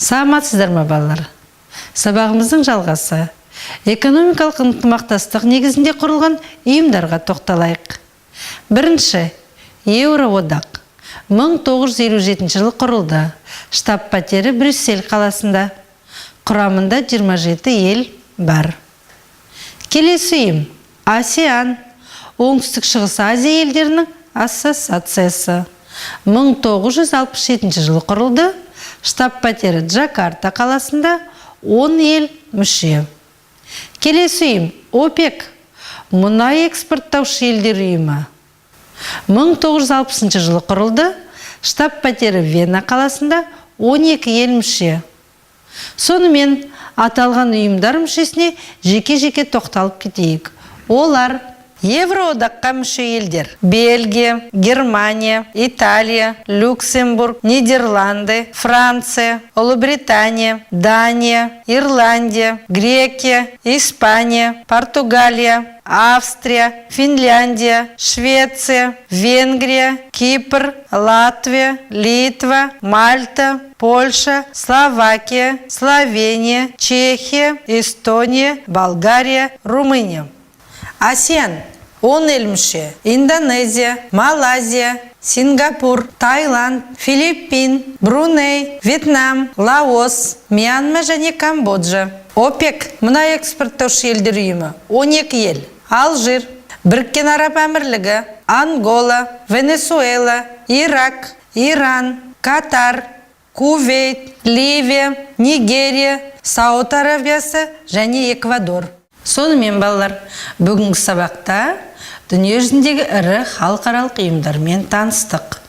Саламатсыздар ма балалар? Сабағымыздың жалғасы. Экономикалық ынтымақтастық негізінде құрылған ұйымдарға тоқталайық. Бірінші, Еуроодақ 1957 жылы құрылды. Штаб-пәтері Брюссель қаласында. Құрамында 27 ел бар. Келесі ұйым АСЕАН, Оңтүстік Шығыс Азия елдерінің ассоциациясы. 1967 жылы құрылды. Штаб-пәтері Джакарта қаласында, 10 ел мүше. Келесі ұйым ОПЕК, мұнай экспорттаушы елдер ұйымы. 1960 жылы құрылды. Штаб-пәтері Вена қаласында, 12 ел мүше. Сонымен аталған ұйымдар мүшесіне жеке-жеке тоқталып кетейік. Олар Евроодаққа мүше елдер: Бельгия, Германия, Италия, Люксембург, Нидерланды, Франция, Ұлыбритания, Дания, Ирландия, Грекия, Испания, Португалия, Австрия, Финляндия, Швеция, Венгрия, Кипр, Латвия, Литва, Мальта, Польша, Словакия, Словения, Чехия, Эстония, Болгария, Румыния. АСЕАН 10 ел мүше: Индонезия, Малайзия, Сингапур, Таиланд, Филиппин, Бруней, Вьетнам, Лаос, Мьянма және Камбоджа. ОПЕК мұнай экспорттаушы елдер ұйымы 12 ел: Алжир, Біріккен Араб Әмірлігі, Ангола, Венесуэла, Ирак, Иран, Катар, Кувейт, Ливия, Нигерия, Сауд Арабиясы және Эквадор. Сонымен балалар, бүгінгі сабақта дүние жүзіндегі ірі халықаралық ұйымдармен таныстық.